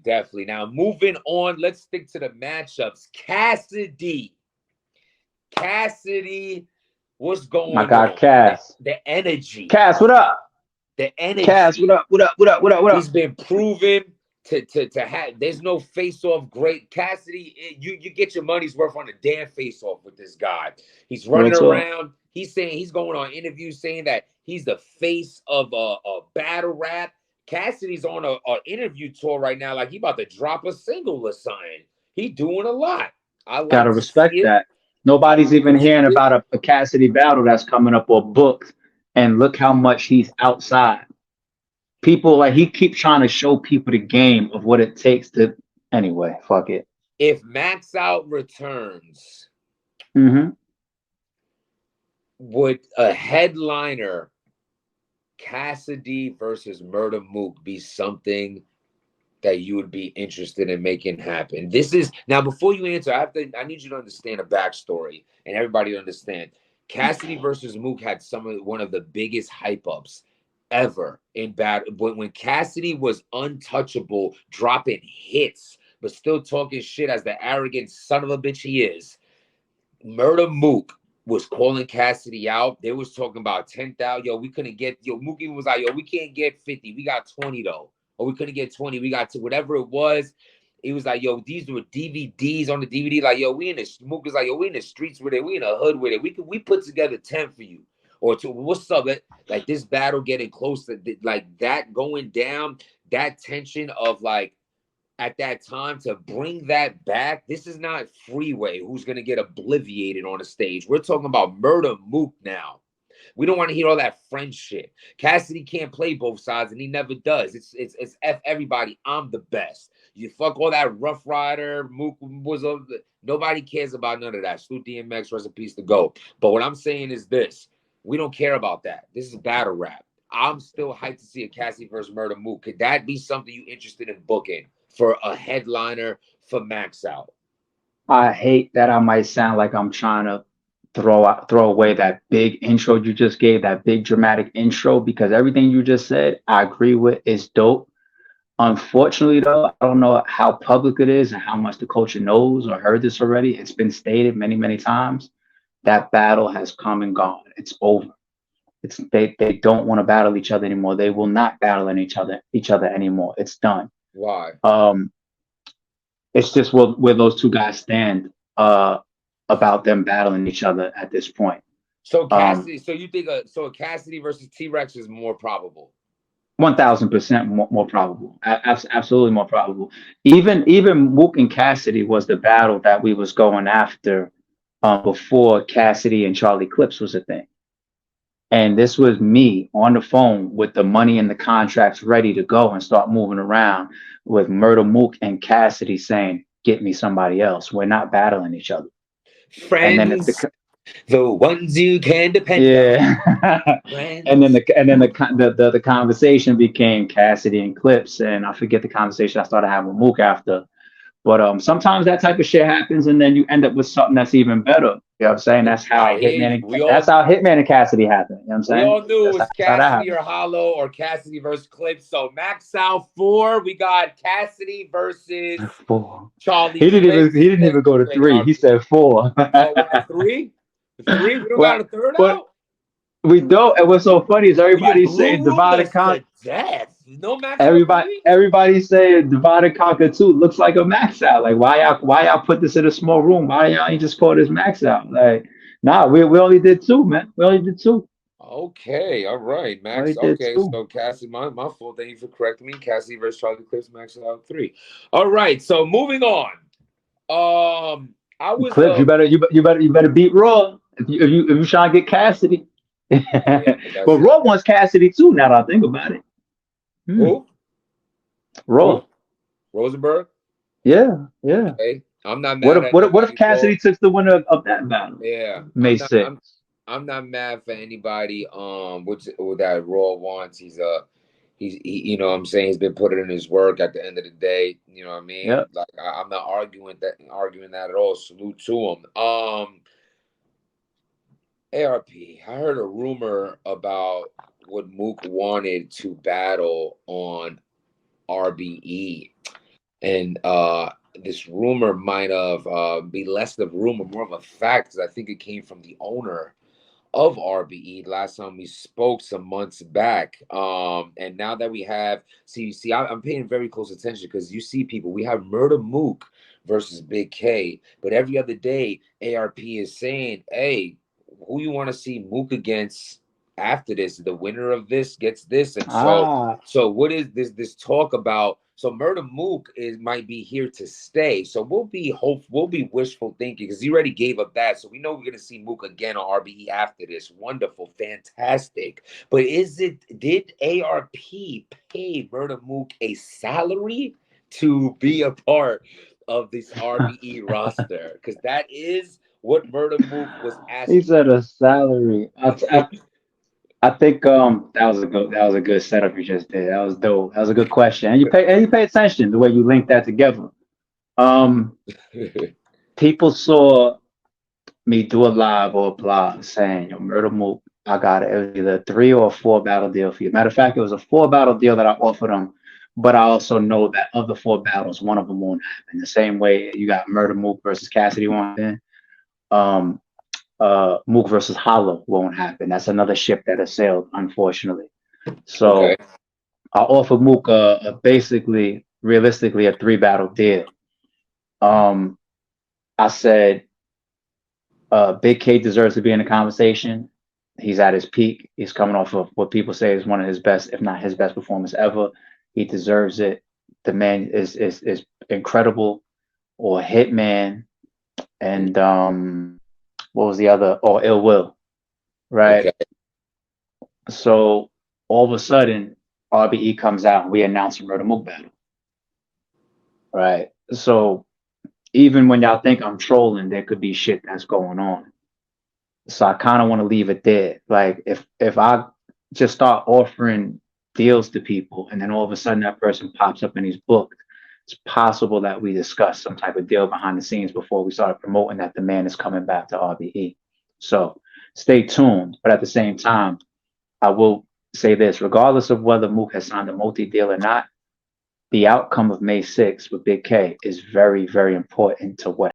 Definitely. Now, moving on, let's stick to the matchups. Cassidy, what's My going God, on? Cass. The energy. Cass, what up? The Cass, what energy. up? What up? What up? What up? What up? He's been proven to have. There's no face off. Great Cassidy. You get your money's worth on a damn face off with this guy. He's Real running talk. around. He's saying he's going on interviews saying that he's the face of a battle rap. Cassidy's on a interview tour right now, like he about to drop a single or something. He doing a lot. I like Gotta to see respect it. that. Nobody's I even see hearing it. about a Cassidy battle that's coming up or booked. And look how much he's outside. People like he keeps trying to show people the game of what it takes to. Anyway, fuck it. If Max Out returns, Hmm. would a headliner Cassidy versus Murda Mook be something that you would be interested in making happen? This is now before you answer, I need you to understand a backstory and everybody to understand. Cassidy versus Mook had one of the biggest hype ups ever in battle when Cassidy was untouchable, dropping hits, but still talking shit as the arrogant son of a bitch he is. Murda Mook was calling Cassidy out. They was talking about 10,000. Yo, we couldn't get. Yo, Mookie was like, yo, we can't get 50. We got 20 though. Or we couldn't get 20. We got to whatever it was. He was like, yo, these were DVDs on the DVD. Like, yo, we in the Mook was like, yo, we in the streets with it. We in the hood with it. We put together 10 for you. Or two. What's up? Like this battle getting close to like that going down. That tension of like at that time to bring that back. This is not Freeway who's going to get obliviated on a stage. We're talking about Murda Mook now. We don't want to hear all that French shit. Cassidy can't play both sides, and he never does. It's F everybody. I'm the best. You fuck all that Rough Rider, Mook was a, nobody cares about none of that. Stu DMX, rest in peace to go. But what I'm saying is this: we don't care about that. This is battle rap. I'm still hyped to see a Cassidy versus Murda Mook. Could that be something you interested in booking for a headliner for Max Out? I hate that I might sound like I'm trying to throw away that big intro you just gave, that big dramatic intro, because everything you just said, I agree with. It's dope. Unfortunately, though, I don't know how public it is and how much the culture knows or heard this already. It's been stated many, many times. That battle has come and gone. It's over. They don't want to battle each other anymore. They will not battle each other anymore. It's done. Why? Um, it's just where those two guys stand about them battling each other at this point. So Um, Cassidy, so you think so Cassidy versus T Rex is more probable? 1000% more probable. Absolutely more probable. Even Mook and Cassidy was the battle that we was going after before Cassidy and Charlie Clips was a thing. And this was me on the phone with the money and the contracts ready to go and start moving around with Murder Mook and Cassidy saying, "Get me somebody else. We're not battling each other." And then if Friends, the ones you can depend on. yeah, and then Friends. the conversation became Cassidy and Clips, and I forget the conversation I started having with Mook after. But sometimes that type of shit happens, and then you end up with something that's even better. You know what I'm saying? I hear you. That's how Hitman and Cassidy happened. You know what I'm We saying? all knew it was That's how that Cassidy happened. or Hollow or Cassidy versus Clips. So Max Out 4, we got Cassidy versus Four. Charlie He didn't even Clips. he didn't even go to Wait, three. He said four. oh, we're at 3? 3? We don't got Well, a third but out? we don't. And what's so funny is We everybody's saying blue roomed divide and us conquer. to death. No Max Out 3? Everybody's saying divide and conquer two looks like a max out. Like why y'all put this in a small room? Why y'all ain't just call this max out? Like nah, we only did two, man. We only did two. Okay, all right, We only Max. did Okay, two. so Cassie, my fault. Thank you for correcting me. Cassie versus Charlie Clips, Max out 3. All right, so moving on. I was Clips, you better beat Raw if you trying to get Cassidy. yeah, But Raw wants Cassidy too. Now that I think about it, hmm. who Raw, who Rosenberg. yeah, yeah. Okay, I'm not What mad if at what if, what if anybody. Cassidy Raw. took the winner of that battle? Yeah, May 6th. I'm not mad for anybody. Which with that Raw wants. You know what I'm saying, he's been putting in his work at the end of the day. You know what I mean? Yep. Like I'm not arguing that at all. Salute to him. ARP, I heard a rumor about what Mook wanted to battle on RBE. and this rumor might have be less of rumor, more of a fact, because I think it came from the owner of RBE last time we spoke some months back. And now that we have, I'm paying very close attention because you see people, we have Murda Mook versus Big K, but every other day, ARP is saying, hey, who you want to see Mook against after this? The winner of this gets this. And Ah, so what is this talk about? So Murda Mook might be here to stay. So we'll be wishful thinking because he already gave up that. So we know we're gonna see Mook again on RBE after this. Wonderful, fantastic. But did ARP pay Murda Mook a salary to be a part of this RBE roster? Because that is what Murda Mook was he asking. said a salary. I think that was a good setup you just did. That was dope. That was a good question. And you pay attention the way you link that together. Um, People saw me do a live or a blog saying, "Yo, Murder Mook, I got it. It was either a 3 or 4 battle deal for you." Matter of fact, it was a 4 battle deal that I offered him, but I also know that of the 4 battles, one of them won't happen. The same way you got Murder Mook versus Cassidy won't happen. Um, Mook versus Hollow won't happen. That's another ship that has sailed, unfortunately. Okay. So I offered Mook basically, realistically, a 3 battle deal. Um, I said Big K deserves to be in the conversation. He's at his peak. He's coming off of what people say is one of his best, if not his best performance ever. He deserves it. The man is incredible. Or Hitman, and what was the other? Or Ill Will, right? Okay. So all of a sudden, RBE comes out and we announce a Murder Mook battle, right? So even when y'all think I'm trolling, there could be shit that's going on. So I kind of want to leave it there. Like if I just start offering deals to people and then all of a sudden that person pops up and he's booked, it's possible that we discuss some type of deal behind the scenes before we start promoting that the man is coming back to RBE. So stay tuned. But at the same time, I will say this, regardless of whether Mook has signed a multi-deal or not, the outcome of May 6th with Big K is very, very important to what